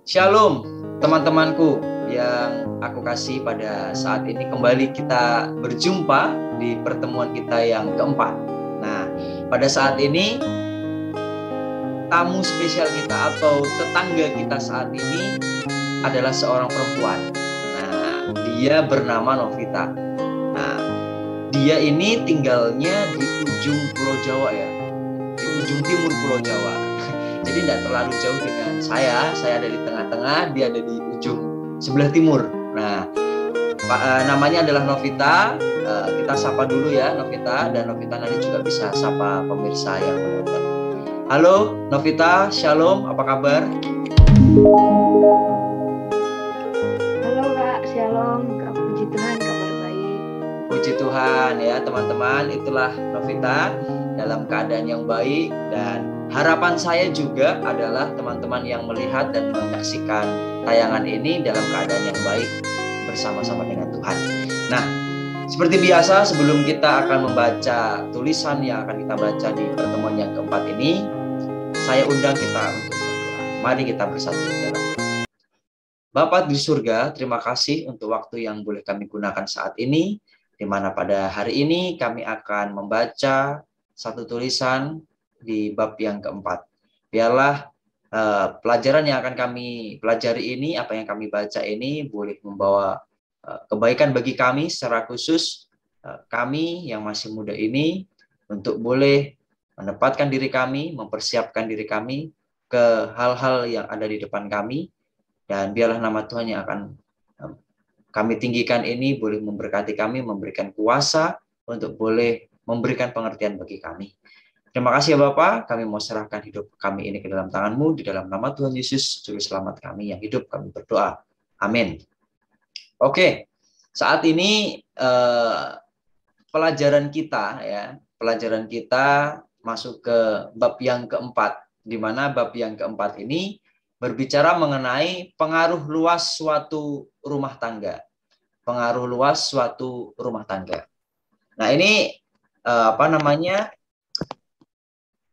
Shalom teman-temanku yang aku kasih, pada saat ini kembali kita berjumpa di pertemuan kita yang keempat. Nah, pada saat ini tamu spesial kita atau tetangga kita saat ini adalah seorang perempuan. Nah, dia bernama Novita. Nah, dia ini tinggalnya di ujung Pulau Jawa ya, di ujung timur Pulau Jawa. Jadi tidak terlalu jauh dengan saya ada di tengah-tengah, dia ada di ujung sebelah timur. Nah, namanya adalah Novita. Kita sapa dulu ya Novita, dan Novita nanti juga bisa sapa pemirsa yang menonton. Halo Novita, shalom, apa kabar? Halo Kak, shalom. Puji Tuhan, kabar baik. Puji Tuhan ya teman-teman, itulah Novita dalam keadaan yang baik, dan harapan saya juga adalah teman-teman yang melihat dan menyaksikan tayangan ini dalam keadaan yang baik bersama-sama dengan Tuhan. Nah, seperti biasa sebelum kita akan membaca tulisan yang akan kita baca di pertemuan yang keempat ini, saya undang kita untuk berdoa. Mari kita bersatu dalam doa. Bapa di surga, terima kasih untuk waktu yang boleh kami gunakan saat ini, di mana pada hari ini kami akan membaca satu tulisan di bab yang keempat. Biarlah pelajaran yang akan kami pelajari ini, apa yang kami baca ini boleh membawa kebaikan bagi kami secara khusus, kami yang masih muda ini, untuk boleh menempatkan diri kami, mempersiapkan diri kami ke hal-hal yang ada di depan kami, dan biarlah nama Tuhan yang akan kami tinggikan ini boleh memberkati kami, memberikan kuasa untuk boleh memberikan pengertian bagi kami. Terima kasih ya Bapak, kami mau serahkan hidup kami ini ke dalam tangan-Mu, di dalam nama Tuhan Yesus, Juru Selamat kami yang hidup, kami berdoa. Amin. Oke, saat ini pelajaran kita masuk ke bab yang keempat, di mana bab yang keempat ini berbicara mengenai pengaruh luas suatu rumah tangga. Pengaruh luas suatu rumah tangga. Nah, ini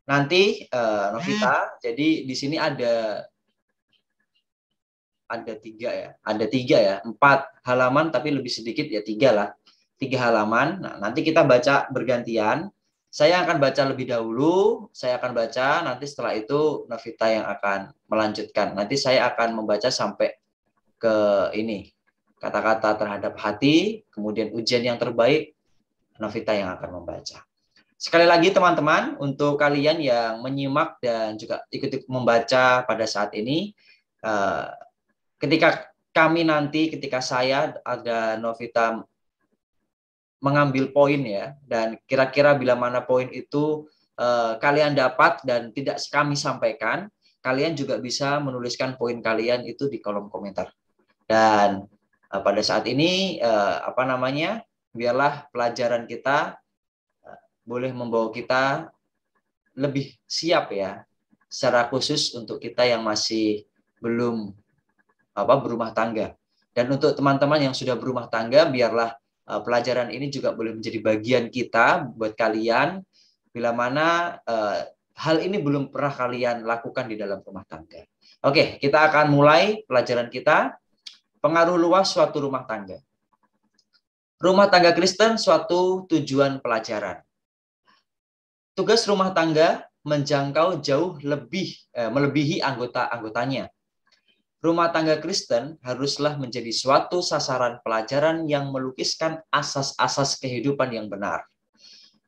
nanti Novita, jadi di sini ada tiga ya, 4 halaman tapi lebih sedikit ya, 3 lah, 3 halaman. Nah, nanti kita baca bergantian. Saya akan baca lebih dahulu, nanti setelah itu Novita yang akan melanjutkan. Nanti saya akan membaca sampai ke ini, kata-kata terhadap hati, kemudian ujian yang terbaik, Novita yang akan membaca. Sekali lagi teman-teman, untuk kalian yang menyimak dan juga ikut membaca pada saat ini, ketika saya ada Novita mengambil poin ya, dan kira-kira bila mana poin itu kalian dapat dan tidak kami sampaikan, kalian juga bisa menuliskan poin kalian itu di kolom komentar. Dan pada saat ini biarlah pelajaran kita boleh membawa kita lebih siap ya, secara khusus untuk kita yang masih belum berumah tangga. Dan untuk teman-teman yang sudah berumah tangga, biarlah pelajaran ini juga boleh menjadi bagian kita buat kalian, bila mana hal ini belum pernah kalian lakukan di dalam rumah tangga. Oke, kita akan mulai pelajaran kita, pengaruh luas suatu rumah tangga. Rumah tangga Kristen suatu tujuan pelajaran. Tugas rumah tangga menjangkau jauh melebihi anggota-anggotanya. Rumah tangga Kristen haruslah menjadi suatu sasaran pelajaran yang melukiskan asas-asas kehidupan yang benar.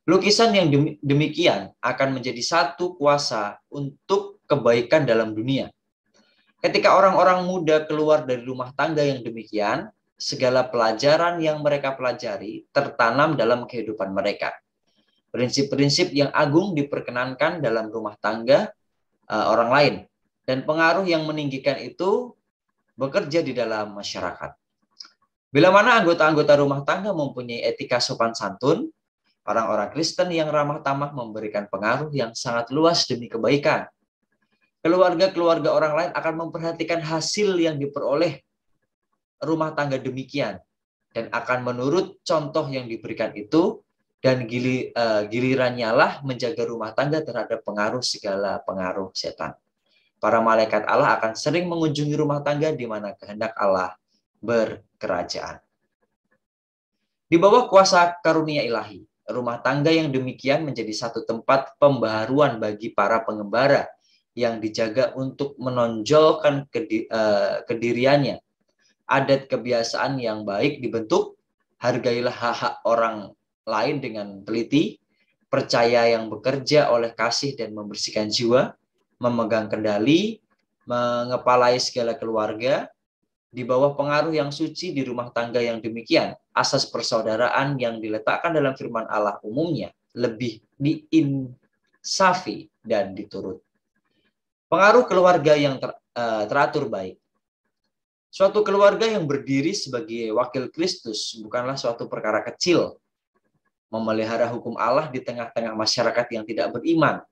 Lukisan yang demikian akan menjadi satu kuasa untuk kebaikan dalam dunia. Ketika orang-orang muda keluar dari rumah tangga yang demikian, segala pelajaran yang mereka pelajari tertanam dalam kehidupan mereka. Prinsip-prinsip yang agung diperkenankan dalam rumah tangga orang lain, dan pengaruh yang meninggikan itu bekerja di dalam masyarakat. Bila mana anggota-anggota rumah tangga mempunyai etika sopan santun, orang-orang Kristen yang ramah tamah memberikan pengaruh yang sangat luas demi kebaikan. Keluarga-keluarga orang lain akan memperhatikan hasil yang diperoleh rumah tangga demikian, dan akan menurut contoh yang diberikan itu, dan gilirannya lah menjaga rumah tangga terhadap segala pengaruh setan. Para malaikat Allah akan sering mengunjungi rumah tangga di mana kehendak Allah berkerajaan. Di bawah kuasa karunia ilahi, rumah tangga yang demikian menjadi satu tempat pembaharuan bagi para pengembara yang dijaga untuk menonjolkan kediriannya. Adat kebiasaan yang baik dibentuk, hargailah hak-hak orang lain dengan teliti, percaya yang bekerja oleh kasih dan membersihkan jiwa, memegang kendali, mengepalai segala keluarga, di bawah pengaruh yang suci di rumah tangga yang demikian, asas persaudaraan yang diletakkan dalam firman Allah umumnya lebih diinsafi dan diturut. Pengaruh keluarga yang teratur baik. Suatu keluarga yang berdiri sebagai wakil Kristus bukanlah suatu perkara kecil. Memelihara hukum Allah di tengah-tengah masyarakat yang tidak beriman,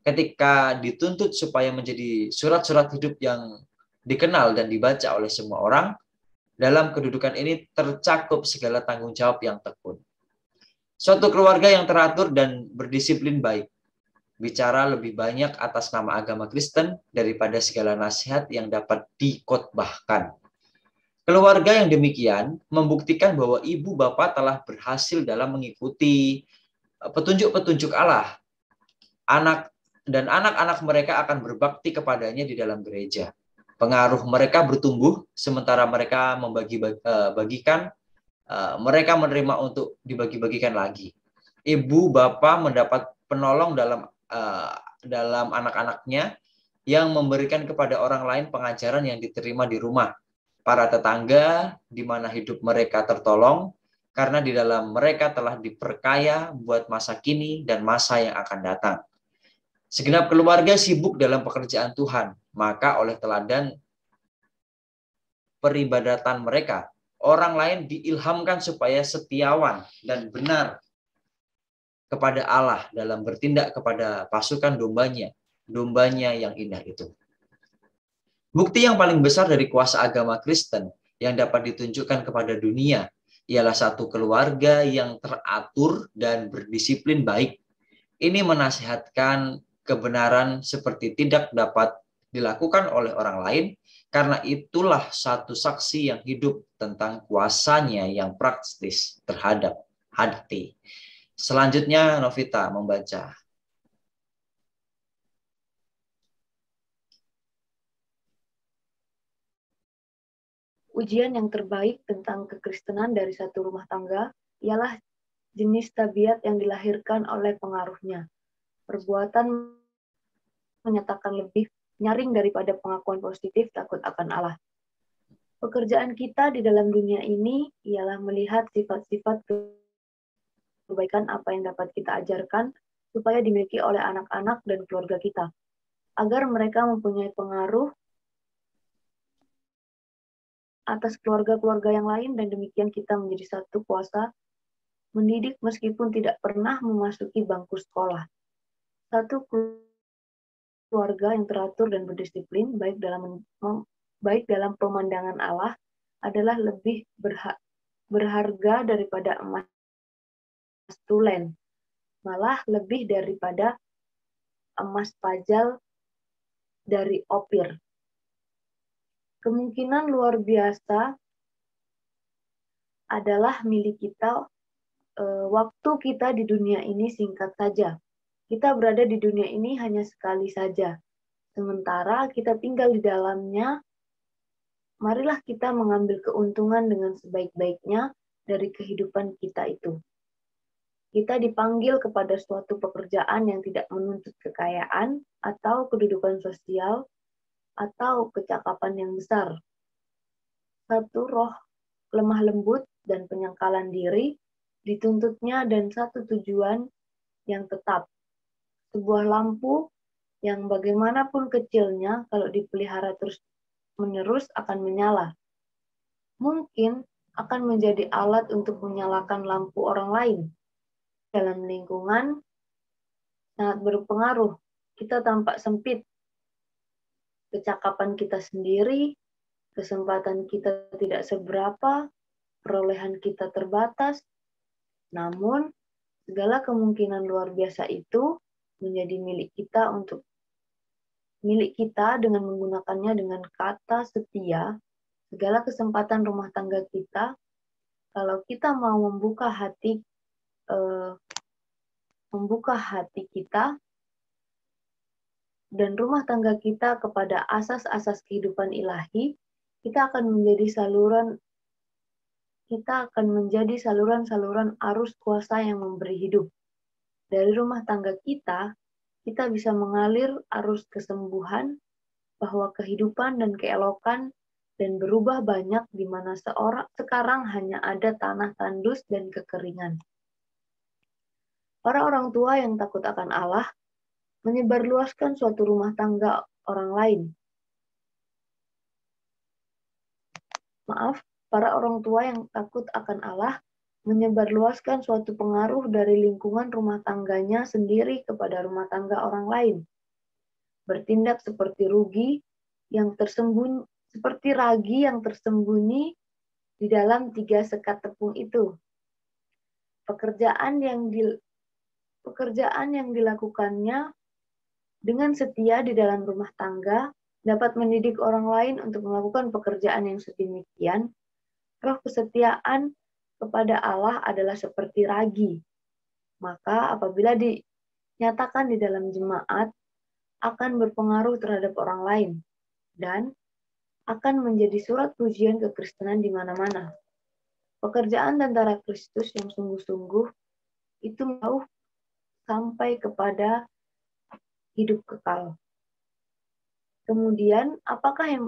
ketika dituntut supaya menjadi surat-surat hidup yang dikenal dan dibaca oleh semua orang, dalam kedudukan ini tercakup segala tanggung jawab yang tekun. Suatu keluarga yang teratur dan berdisiplin baik, bicara lebih banyak atas nama agama Kristen daripada segala nasihat yang dapat dikotbahkan. Keluarga yang demikian membuktikan bahwa ibu bapak telah berhasil dalam mengikuti petunjuk-petunjuk Allah. Anak-anak mereka akan berbakti kepadanya di dalam gereja. Pengaruh mereka bertumbuh, sementara mereka membagi-bagikan, mereka menerima untuk dibagi-bagikan lagi. Ibu bapak mendapat penolong dalam anak-anaknya yang memberikan kepada orang lain pengajaran yang diterima di rumah. Para tetangga di mana hidup mereka tertolong, karena di dalam mereka telah diperkaya buat masa kini dan masa yang akan datang. Segenap keluarga sibuk dalam pekerjaan Tuhan, maka oleh teladan peribadatan mereka, orang lain diilhamkan supaya setiawan dan benar kepada Allah dalam bertindak kepada pasukan dombanya yang indah itu. Bukti yang paling besar dari kuasa agama Kristen yang dapat ditunjukkan kepada dunia ialah satu keluarga yang teratur dan berdisiplin baik. Ini menasihatkan kebenaran seperti tidak dapat dilakukan oleh orang lain, karena itulah satu saksi yang hidup tentang kuasanya yang praktis terhadap hati. Selanjutnya Novita membaca. Ujian yang terbaik tentang kekristenan dari satu rumah tangga ialah jenis tabiat yang dilahirkan oleh pengaruhnya. Perbuatan menyatakan lebih nyaring daripada pengakuan positif takut akan Allah. Pekerjaan kita di dalam dunia ini ialah melihat sifat-sifat kebaikan apa yang dapat kita ajarkan supaya dimiliki oleh anak-anak dan keluarga kita, agar mereka mempunyai pengaruh atas keluarga-keluarga yang lain, dan demikian kita menjadi satu kuasa mendidik meskipun tidak pernah memasuki bangku sekolah. Satu keluarga yang teratur dan berdisiplin baik dalam pemandangan Allah adalah lebih berharga daripada emas tulen, malah lebih daripada emas pajal dari Opir. Kemungkinan luar biasa adalah milik kita. Waktu kita di dunia ini singkat saja. Kita berada di dunia ini hanya sekali saja. Sementara kita tinggal di dalamnya, marilah kita mengambil keuntungan dengan sebaik-baiknya dari kehidupan kita itu. Kita dipanggil kepada suatu pekerjaan yang tidak menuntut kekayaan atau kedudukan sosial atau kecakapan yang besar. Satu roh lemah lembut dan penyangkalan diri dituntutnya, dan satu tujuan yang tetap. Sebuah lampu yang bagaimanapun kecilnya, kalau dipelihara terus-menerus akan menyala. Mungkin akan menjadi alat untuk menyalakan lampu orang lain. Dalam lingkungan sangat berpengaruh. Kita tampak sempit. Kecakapan kita sendiri, kesempatan kita tidak seberapa, perolehan kita terbatas. Namun, segala kemungkinan luar biasa itu menjadi milik kita untuk milik kita dengan menggunakannya dengan kata setia, segala kesempatan rumah tangga kita, kalau kita mau membuka hati kita dan rumah tangga kita kepada asas-asas kehidupan ilahi, kita akan menjadi saluran-saluran arus kuasa yang memberi hidup. Dari rumah tangga kita bisa mengalir arus kesembuhan, bahwa kehidupan dan keelokan dan berubah banyak di mana sekarang hanya ada tanah tandus dan kekeringan. Para orang tua yang takut akan Allah menyebarluaskan suatu rumah tangga orang lain. Para orang tua yang takut akan Allah menyebarluaskan suatu pengaruh dari lingkungan rumah tangganya sendiri kepada rumah tangga orang lain. Bertindak seperti ragi yang tersembunyi di dalam 3 sekat tepung itu. Pekerjaan yang dilakukannya dengan setia di dalam rumah tangga dapat mendidik orang lain untuk melakukan pekerjaan yang sedemikian. Roh kesetiaan kepada Allah adalah seperti ragi. Maka apabila dinyatakan di dalam jemaat, akan berpengaruh terhadap orang lain dan akan menjadi surat pujian kekristenan di mana-mana. Pekerjaan tentara Kristus yang sungguh-sungguh itu jauh sampai kepada hidup kekal. Kemudian, apakah yang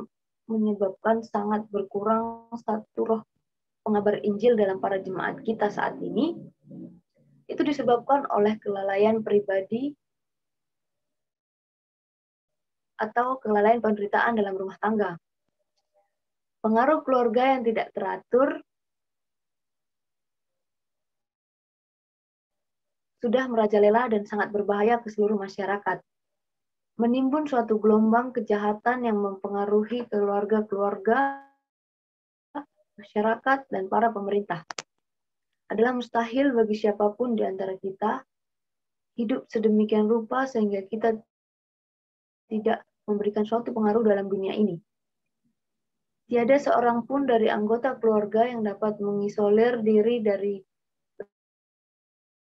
menyebabkan sangat berkurang satu roh pengabar Injil dalam para jemaat kita saat ini? Itu disebabkan oleh kelalaian pribadi atau kelalaian penderitaan dalam rumah tangga. Pengaruh keluarga yang tidak teratur sudah merajalela dan sangat berbahaya ke seluruh masyarakat. Menimbun suatu gelombang kejahatan yang mempengaruhi keluarga-keluarga, masyarakat, dan para pemerintah. Adalah mustahil bagi siapapun di antara kita hidup sedemikian rupa sehingga kita tidak memberikan suatu pengaruh dalam dunia ini. Tiada seorang pun dari anggota keluarga yang dapat mengisolir diri dari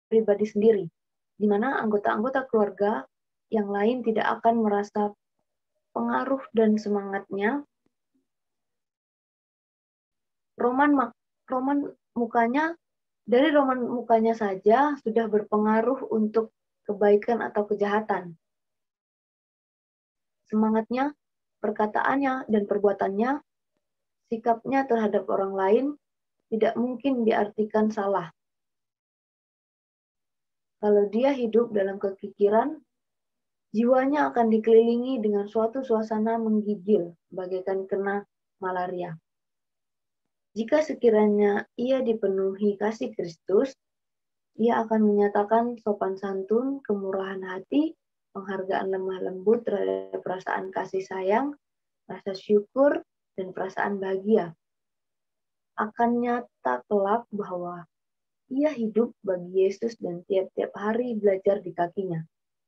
pribadi sendiri, di mana anggota-anggota keluarga yang lain tidak akan merasa pengaruh dan semangatnya. Dari roman mukanya saja sudah berpengaruh untuk kebaikan atau kejahatan. Semangatnya, perkataannya, dan perbuatannya, sikapnya terhadap orang lain tidak mungkin diartikan salah. Kalau dia hidup dalam kekikiran, jiwanya akan dikelilingi dengan suatu suasana menggigil, bagaikan kena malaria. Jika sekiranya ia dipenuhi kasih Kristus, ia akan menyatakan sopan santun, kemurahan hati, penghargaan lemah lembut terhadap perasaan kasih sayang, rasa syukur, dan perasaan bahagia. Akan nyata kelak bahwa ia hidup bagi Yesus dan tiap-tiap hari belajar di kakinya.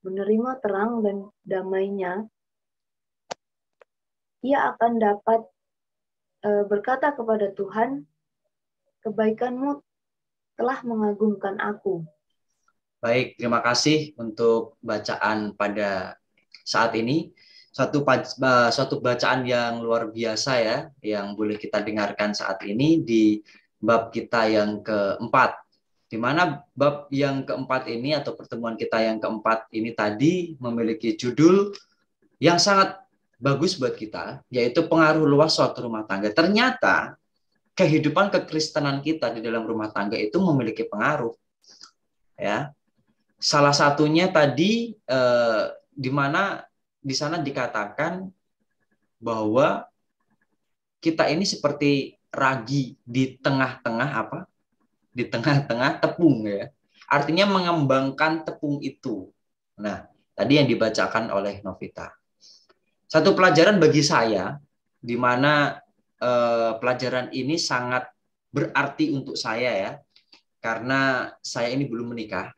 Menerima terang dan damainya, ia akan dapat berkata kepada Tuhan, kebaikanmu telah mengagumkan aku. Baik, terima kasih untuk bacaan pada saat ini. Suatu bacaan yang luar biasa ya, yang boleh kita dengarkan saat ini di bab kita yang keempat. Di mana bab yang keempat ini atau pertemuan kita yang keempat ini tadi memiliki judul yang sangat bagus buat kita, yaitu pengaruh luas suatu rumah tangga. Ternyata kehidupan kekristenan kita di dalam rumah tangga itu memiliki pengaruh. Ya, salah satunya tadi di mana di sana dikatakan bahwa kita ini seperti ragi di tengah-tengah apa? Di tengah-tengah tepung ya. Artinya mengembangkan tepung itu. Nah, tadi yang dibacakan oleh Novita. Satu pelajaran bagi saya di mana pelajaran ini sangat berarti untuk saya ya. Karena saya ini belum menikah.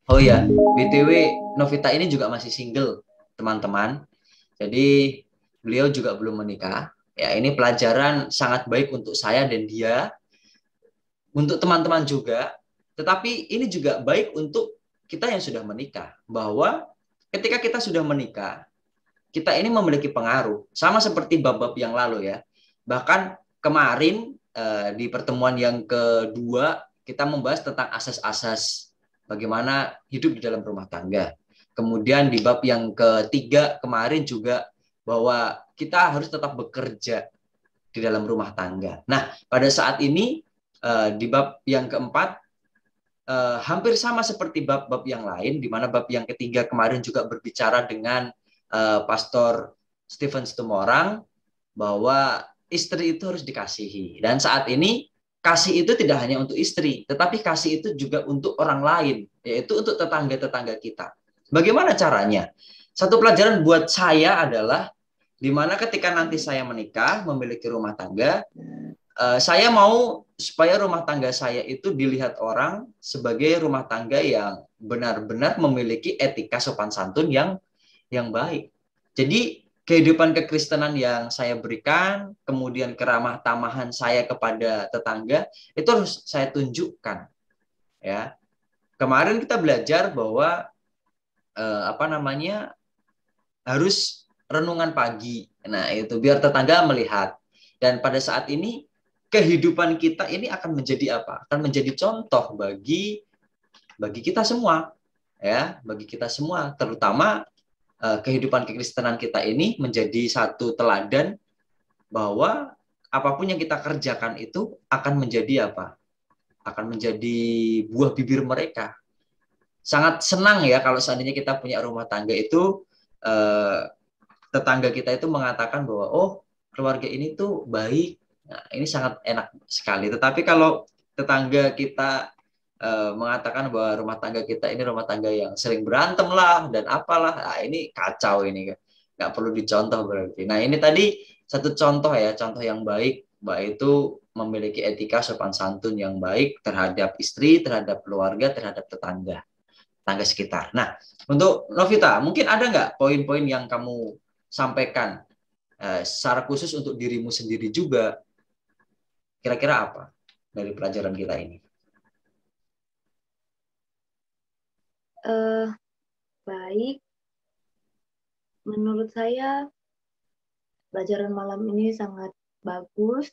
Oh ya, BTW Novita ini juga masih single, teman-teman. Jadi beliau juga belum menikah. Ya, ini pelajaran sangat baik untuk saya dan dia, untuk teman-teman juga. Tetapi ini juga baik untuk kita yang sudah menikah, bahwa ketika kita sudah menikah, kita ini memiliki pengaruh. Sama seperti bab-bab yang lalu ya. Bahkan kemarin di pertemuan yang kedua kita membahas tentang asas-asas bagaimana hidup di dalam rumah tangga. Kemudian di bab yang ketiga kemarin juga bahwa kita harus tetap bekerja di dalam rumah tangga. Nah, pada saat ini di bab yang keempat hampir sama seperti bab-bab yang lain, di mana bab yang ketiga kemarin juga berbicara dengan Pastor Stephen Stumorang bahwa istri itu harus dikasihi. Dan saat ini kasih itu tidak hanya untuk istri, tetapi kasih itu juga untuk orang lain, yaitu untuk tetangga-tetangga kita. Bagaimana caranya? Satu pelajaran buat saya adalah di mana ketika nanti saya menikah, memiliki rumah tangga, saya mau supaya rumah tangga saya itu dilihat orang sebagai rumah tangga yang benar-benar memiliki etika sopan santun yang baik. Jadi kehidupan kekristenan yang saya berikan, kemudian keramah tamahan saya kepada tetangga, itu harus saya tunjukkan. Ya, kemarin kita belajar bahwa harus renungan pagi. Nah, itu biar tetangga melihat. Dan pada saat ini kehidupan kita ini akan menjadi apa? Akan menjadi contoh bagi kita semua, ya, bagi kita semua, terutama kehidupan kekristenan kita ini menjadi satu teladan bahwa apapun yang kita kerjakan itu akan menjadi apa? Akan menjadi buah bibir mereka. Sangat senang ya kalau seandainya kita punya rumah tangga itu tetangga kita itu mengatakan bahwa oh, keluarga ini tuh baik. Nah, ini sangat enak sekali. Tetapi kalau tetangga kita mengatakan bahwa rumah tangga kita ini rumah tangga yang sering berantem lah dan apalah, nah, ini kacau ini, nggak perlu dicontoh berarti. Nah, ini tadi satu contoh ya, contoh yang baik, Mbak itu memiliki etika sopan santun yang baik terhadap istri, terhadap keluarga, terhadap tetangga sekitar. Nah, untuk Novita, mungkin ada nggak poin-poin yang kamu sampaikan secara khusus untuk dirimu sendiri juga? Kira-kira apa dari pelajaran kita ini? Baik, menurut saya pelajaran malam ini sangat bagus,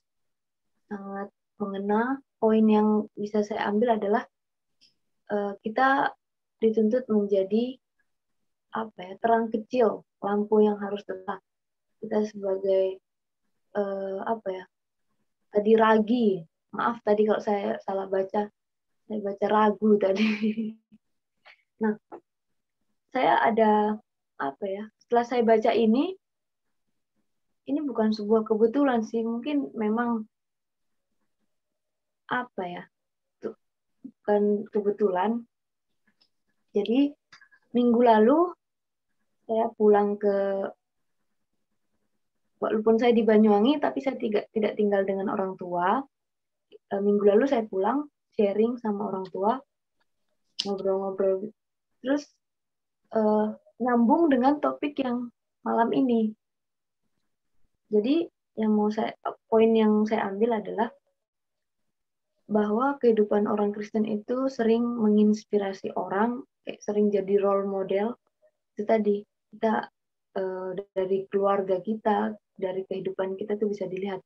sangat mengena. Poin yang bisa saya ambil adalah kita dituntut menjadi terang kecil, lampu yang harus tetap. Kita sebagai tadi ragi, maaf tadi kalau saya salah baca, saya baca ragu tadi. Nah, saya ada setelah saya baca ini bukan sebuah kebetulan sih, mungkin memang bukan kebetulan. Jadi minggu lalu saya pulang walaupun saya di Banyuwangi, tapi saya tidak tinggal dengan orang tua. Minggu lalu saya pulang, sharing sama orang tua, ngobrol-ngobrol. Terus nyambung dengan topik yang malam ini. Jadi poin yang saya ambil adalah bahwa kehidupan orang Kristen itu sering menginspirasi orang, sering jadi role model. Itu tadi, kita dari keluarga kita, dari kehidupan kita tuh bisa dilihat.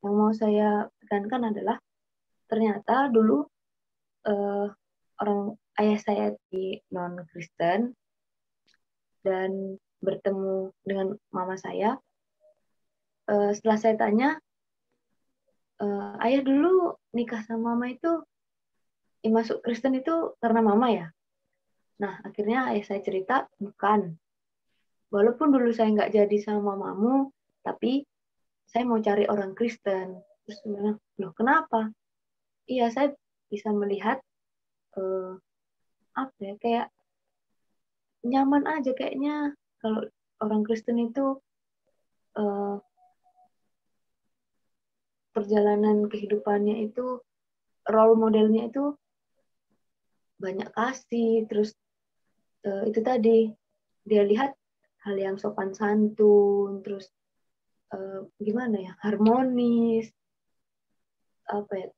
Yang mau saya tekankan adalah ternyata dulu ayah saya di non-Kristen dan bertemu dengan mama saya. Setelah saya tanya, ayah dulu nikah sama mama itu masuk Kristen itu karena mama ya? Nah, akhirnya ayah saya cerita, bukan. Walaupun dulu saya nggak jadi sama mamamu, tapi saya mau cari orang Kristen. Terus bilang, loh kenapa? Iya, saya bisa melihat kayak nyaman aja kayaknya kalau orang Kristen itu perjalanan kehidupannya itu, role modelnya itu banyak kasih, terus itu tadi dia lihat hal yang sopan santun, terus gimana ya, harmonis, apa ya,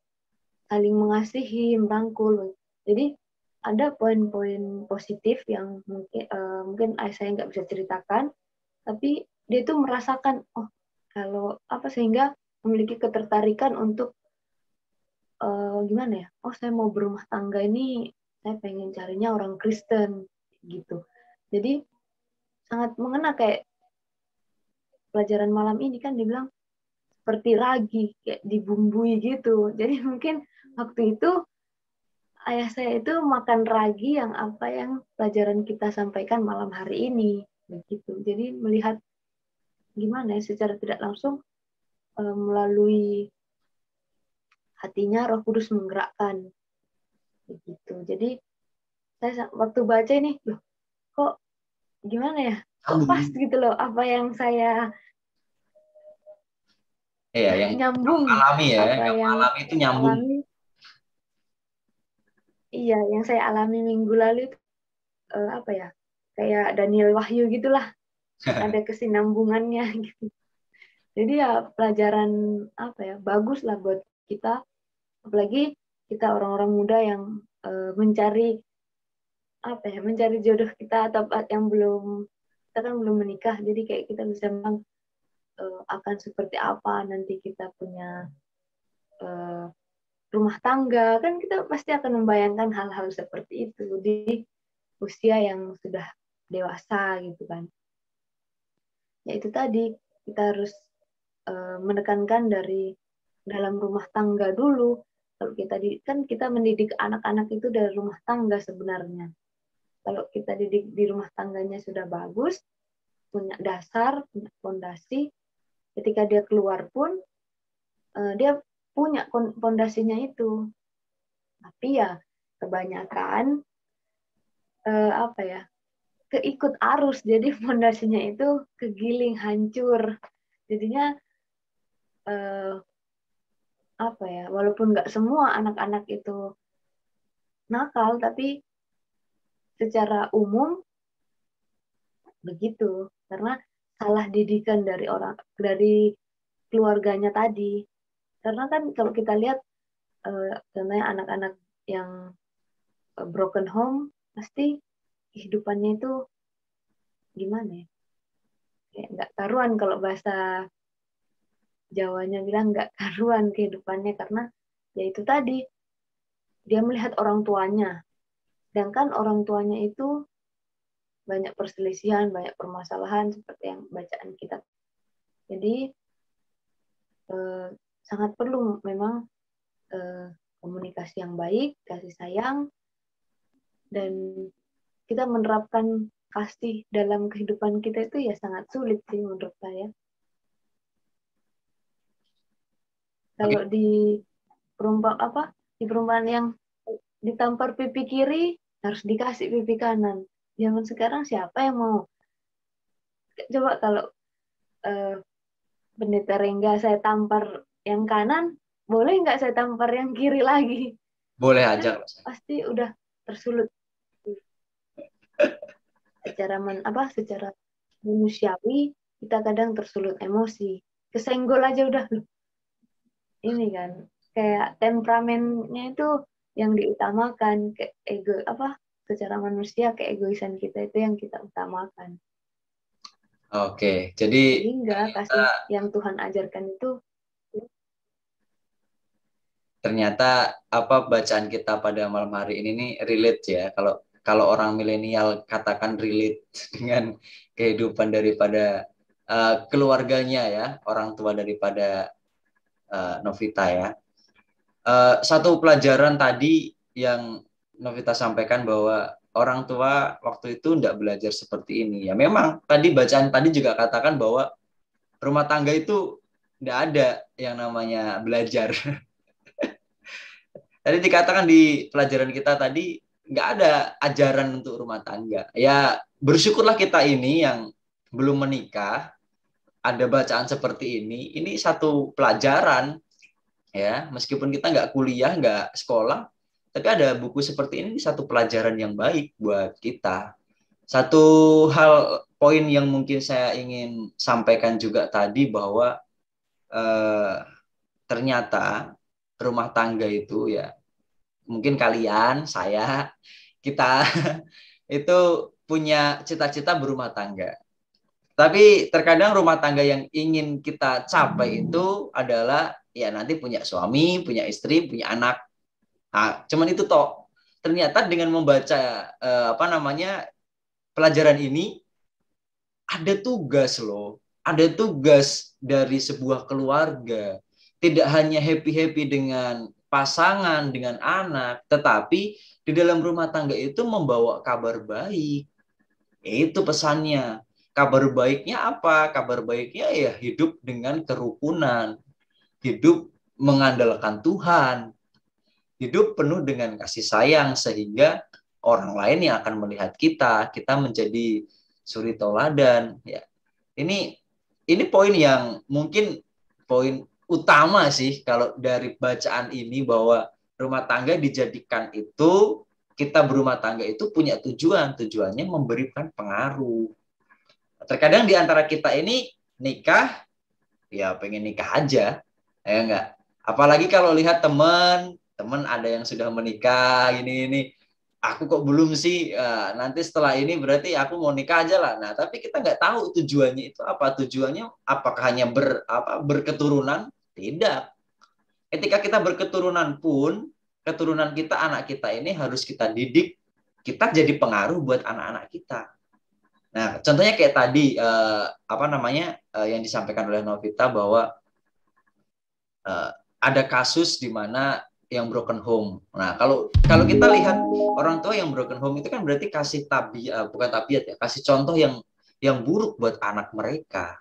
saling mengasihi, merangkul. Jadi ada poin-poin positif yang mungkin saya nggak bisa ceritakan, tapi dia itu merasakan, oh kalau apa, sehingga memiliki ketertarikan untuk gimana ya, oh saya mau berumah tangga ini, saya pengen carinya orang Kristen gitu. Jadi sangat mengena, kayak pelajaran malam ini kan dibilang seperti ragi, kayak dibumbui gitu. Jadi mungkin waktu itu ayah saya itu makan ragi yang apa yang pelajaran kita sampaikan malam hari ini begitu. Jadi melihat gimana ya, secara tidak langsung melalui hatinya Roh Kudus menggerakkan begitu. Jadi saya waktu baca ini, loh kok gimana ya, kok pas gitu loh apa yang saya yang nyambung, alami ya, apa yang yang alami itu nyambung. alami, iya yang saya alami minggu lalu itu apa ya, kayak Daniel Wahyu gitulah, ada kesinambungannya gitu. Jadi ya pelajaran apa ya, bagus lah buat kita, apalagi kita orang-orang muda yang mencari apa ya, mencari jodoh kita, atau yang belum, kita kan belum menikah, jadi kayak kita bisa memang akan seperti apa nanti kita punya rumah tangga, kan kita pasti akan membayangkan hal-hal seperti itu di usia yang sudah dewasa gitu kan. Ya itu tadi, kita harus menekankan dari dalam rumah tangga dulu. Kalau kita kan kita mendidik anak-anak itu dari rumah tangga sebenarnya. Kalau kita didik di rumah tangganya sudah bagus, punya dasar, punya fondasi, ketika dia keluar pun dia punya fondasinya itu. Tapi ya kebanyakan apa ya, keikut arus, jadi fondasinya itu kegiling, hancur. Jadinya apa ya, walaupun nggak semua anak-anak itu nakal, tapi secara umum begitu, karena salah didikan dari keluarganya tadi. Karena kan kalau kita lihat contohnya anak-anak yang broken home, pasti kehidupannya itu gimana ya, kayak nggak karuan, kalau bahasa Jawanya bilang nggak karuan kehidupannya, karena ya itu tadi, dia melihat orang tuanya, sedangkan orang tuanya itu banyak perselisihan, banyak permasalahan seperti yang bacaan kita. Jadi sangat perlu memang komunikasi yang baik, kasih sayang, dan kita menerapkan kasih dalam kehidupan kita itu ya sangat sulit sih menurut saya. Kalau di perumpamaan yang ditampar pipi kiri, harus dikasih pipi kanan. Zaman sekarang siapa yang mau? Coba kalau Pendeta Rengga saya tampar yang kanan, boleh nggak saya tampar yang kiri lagi? Boleh aja. Pasti udah tersulut. Secara manusiawi kita kadang tersulut emosi. Kesenggol aja udah. Ini kan kayak temperamennya itu yang diutamakan, ke ego secara manusia, keegoisan kita itu yang kita utamakan. Oke, jadi sehingga kasih yang Tuhan ajarkan itu ternyata bacaan kita pada malam hari ini nih relate ya. Kalau orang milenial katakan relate dengan kehidupan daripada keluarganya ya, orang tua daripada Novita ya. Satu pelajaran tadi yang Novita sampaikan bahwa orang tua waktu itu tidak belajar seperti ini. Ya memang tadi bacaan tadi juga katakan bahwa rumah tangga itu tidak ada yang namanya belajar. Tadi dikatakan di pelajaran kita tadi nggak ada ajaran untuk rumah tangga. Ya bersyukurlah kita ini yang belum menikah ada bacaan seperti ini. Ini satu pelajaran ya, meskipun kita nggak kuliah, nggak sekolah, tapi ada buku seperti ini satu pelajaran yang baik buat kita. Satu hal poin yang mungkin saya ingin sampaikan juga tadi bahwa ternyata rumah tangga itu ya mungkin kalian, saya, kita itu punya cita-cita berumah tangga. Tapi terkadang rumah tangga yang ingin kita capai itu adalah ya nanti punya suami, punya istri, punya anak. Nah, cuman itu toh. Ternyata dengan membaca pelajaran ini ada tugas loh. Ada tugas dari sebuah keluarga. Tidak hanya happy-happy dengan pasangan, dengan anak, tetapi di dalam rumah tangga itu membawa kabar baik. Itu pesannya. Kabar baiknya apa? Kabar baiknya ya hidup dengan kerukunan, hidup mengandalkan Tuhan, hidup penuh dengan kasih sayang sehingga orang lain yang akan melihat kita menjadi suri toladan. Ya, ini poin yang mungkin poin utama sih kalau dari bacaan ini bahwa rumah tangga dijadikan itu kita berumah tangga itu punya tujuannya memberikan pengaruh. Terkadang di antara kita ini nikah ya pengen nikah aja, ya enggak. Apalagi kalau lihat teman ada yang sudah menikah ini aku kok belum sih. Nanti setelah ini berarti aku mau nikah aja lah. Nah tapi kita nggak tahu tujuannya itu apa. Tujuannya apakah hanya berketurunan? Tidak. Ketika kita berketurunan pun keturunan kita, anak kita ini harus kita didik, kita jadi pengaruh buat anak-anak kita. Nah contohnya kayak tadi yang disampaikan oleh Novita bahwa ada kasus di mana yang broken home. Nah, kalau kita lihat orang tua yang broken home itu kan berarti kasih bukan tabiat ya, kasih contoh yang buruk buat anak mereka.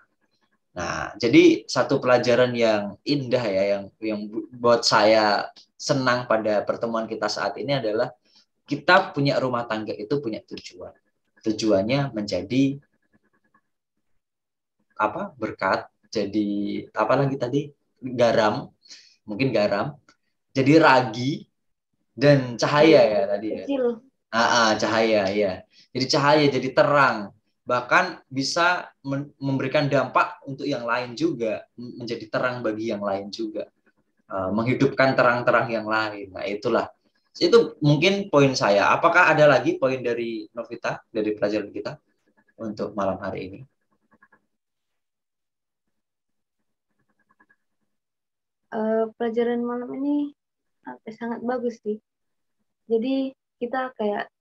Nah, jadi satu pelajaran yang indah ya yang buat saya senang pada pertemuan kita saat ini adalah kita punya rumah tangga itu punya tujuan. Tujuannya menjadi berkat, jadi apa lagi tadi? Garam, mungkin garam, jadi ragi dan cahaya ya tadi ya. Kecil. Cahaya ya. Jadi cahaya, jadi terang. Bahkan bisa memberikan dampak untuk yang lain juga, menjadi terang bagi yang lain juga. Menghidupkan terang-terang yang lain. Nah, itulah. Itu mungkin poin saya. Apakah ada lagi poin dari Novita dari pelajaran kita untuk malam hari ini? Pelajaran malam ini sangat bagus sih. Jadi kita kayak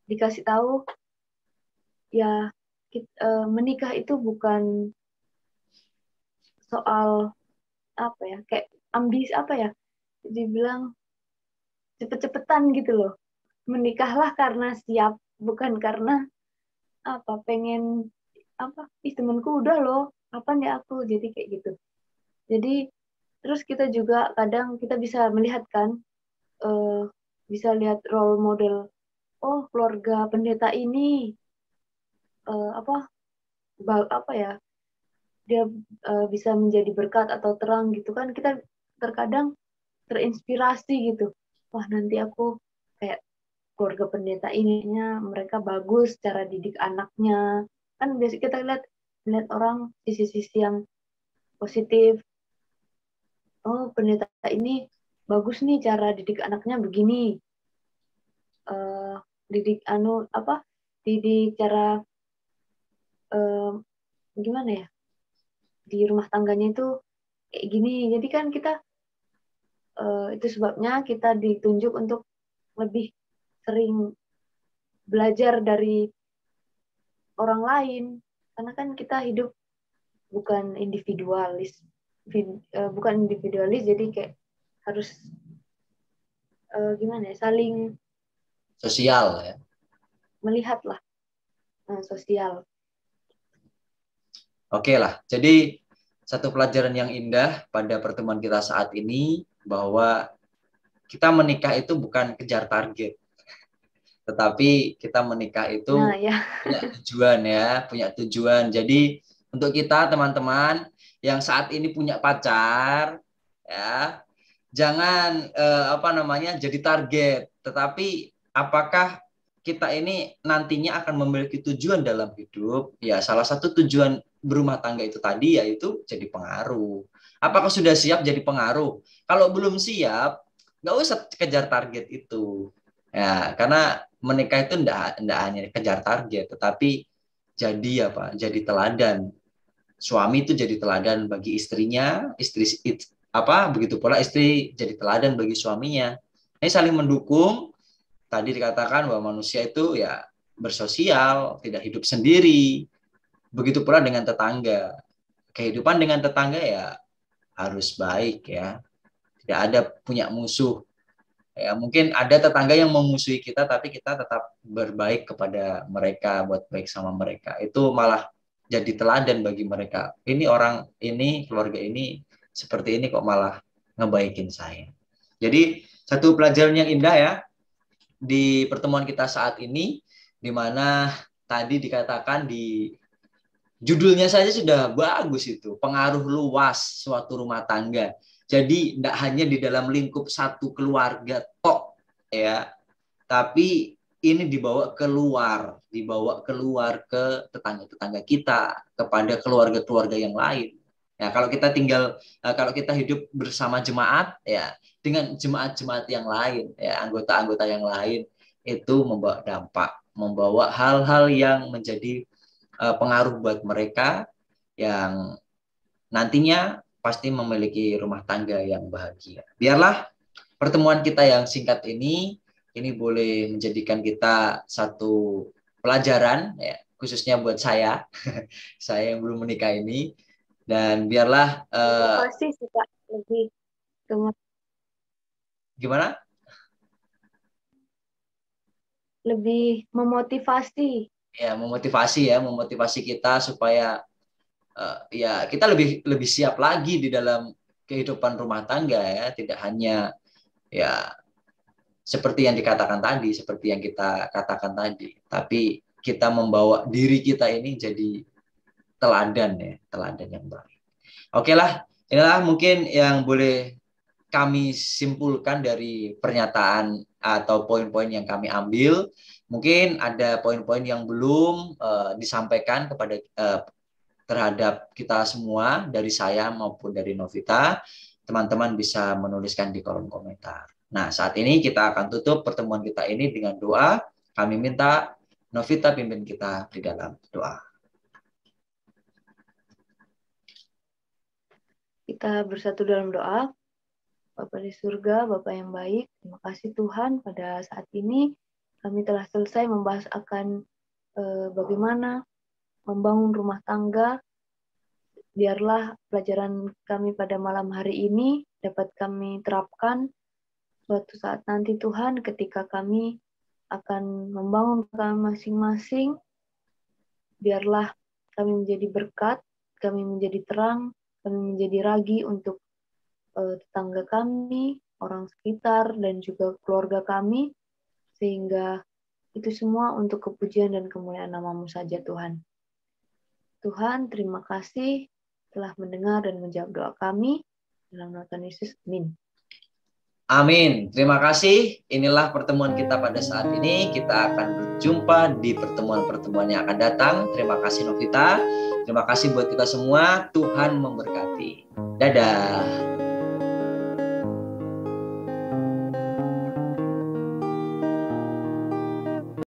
dikasih tahu ya menikah itu bukan soal apa ya, kayak ambis apa ya, dibilang cepet-cepetan gitu loh. Menikahlah karena siap, bukan karena pengen temanku udah loh, kapan ya aku, jadi kayak gitu. Jadi terus kita juga kadang kita bisa melihat kan, bisa lihat role model, oh keluarga pendeta ini ya, dia bisa menjadi berkat atau terang gitu kan, kita terkadang terinspirasi gitu, wah nanti aku kayak keluarga pendeta ininya, mereka bagus cara didik anaknya kan. Biasa kita lihat orang sisi-sisi yang positif, oh pendeta ini bagus nih cara didik anaknya begini, didik cara gimana ya, di rumah tangganya itu kayak gini. Jadi kan kita itu sebabnya kita ditunjuk untuk lebih sering belajar dari orang lain, karena kan kita hidup bukan individualis, jadi kayak harus gimana ya, saling Sosial ya. melihat lah, sosial. Oke lah, jadi satu pelajaran yang indah pada pertemuan kita saat ini bahwa kita menikah itu bukan kejar target, tetapi kita menikah itu punya tujuan ya, punya tujuan. Jadi untuk kita teman-teman yang saat ini punya pacar ya, jangan jadi target, tetapi apakah kita ini nantinya akan memiliki tujuan dalam hidup, ya salah satu tujuan berumah tangga itu tadi yaitu jadi pengaruh. Apakah sudah siap jadi pengaruh? Kalau belum siap, nggak usah kejar target itu. Ya, karena menikah itu enggak hanya kejar target, tetapi jadi apa? Jadi teladan. Suami itu jadi teladan bagi istrinya, begitu pula istri jadi teladan bagi suaminya. Ini saling mendukung. Tadi dikatakan bahwa manusia itu ya bersosial, tidak hidup sendiri. Begitu pula dengan tetangga. Kehidupan dengan tetangga ya harus baik ya. Tidak ada punya musuh. Ya, mungkin ada tetangga yang memusuhi kita, tapi kita tetap berbaik kepada mereka, buat baik sama mereka. Itu malah jadi teladan bagi mereka. Ini orang ini, keluarga ini seperti ini kok malah ngebaikin saya. Jadi satu pelajaran yang indah ya di pertemuan kita saat ini, di mana tadi dikatakan di judulnya saja sudah bagus itu, pengaruh luas suatu rumah tangga. Jadi tidak hanya di dalam lingkup satu keluarga tok ya, tapi ini dibawa keluar ke tetangga-tetangga kita, kepada keluarga-keluarga yang lain. Ya, kalau kita hidup bersama jemaat ya, dengan jemaat-jemaat yang lain ya, anggota-anggota yang lain itu membawa dampak, membawa hal-hal yang menjadi pengaruh buat mereka yang nantinya pasti memiliki rumah tangga yang bahagia. Biarlah pertemuan kita yang singkat ini boleh menjadikan kita satu pelajaran ya, khususnya buat saya, saya yang belum menikah ini, dan biarlah pasti sih Kak, lebih gimana? Lebih memotivasi. Ya, memotivasi kita supaya ya kita lebih siap lagi di dalam kehidupan rumah tangga ya, tidak hanya ya seperti yang dikatakan tadi, seperti yang kita katakan tadi, tapi kita membawa diri kita ini jadi teladan ya, teladan yang baik. Oke lah, inilah mungkin yang boleh kami simpulkan dari pernyataan atau poin-poin yang kami ambil. Mungkin ada poin-poin yang belum disampaikan kepada terhadap kita semua, dari saya maupun dari Novita. Teman-teman bisa menuliskan di kolom komentar. Nah, saat ini kita akan tutup pertemuan kita ini dengan doa. Kami minta Novita pimpin kita di dalam doa. Kita bersatu dalam doa. Bapa di surga, Bapa yang baik, terima kasih Tuhan pada saat ini kami telah selesai membahas akan bagaimana membangun rumah tangga. Biarlah pelajaran kami pada malam hari ini dapat kami terapkan suatu saat nanti Tuhan, ketika kami akan membangun kami masing-masing. Biarlah kami menjadi berkat, kami menjadi terang, kami menjadi ragi untuk tetangga kami, orang sekitar, dan juga keluarga kami, sehingga itu semua untuk kepujian dan kemuliaan nama-Mu saja Tuhan. Tuhan, terima kasih telah mendengar dan menjawab doa kami. Dalam nama Tuhan Yesus, amin. Amin. Terima kasih. Inilah pertemuan kita pada saat ini. Kita akan berjumpa di pertemuan-pertemuan yang akan datang. Terima kasih Novita. Terima kasih buat kita semua. Tuhan memberkati. Dadah.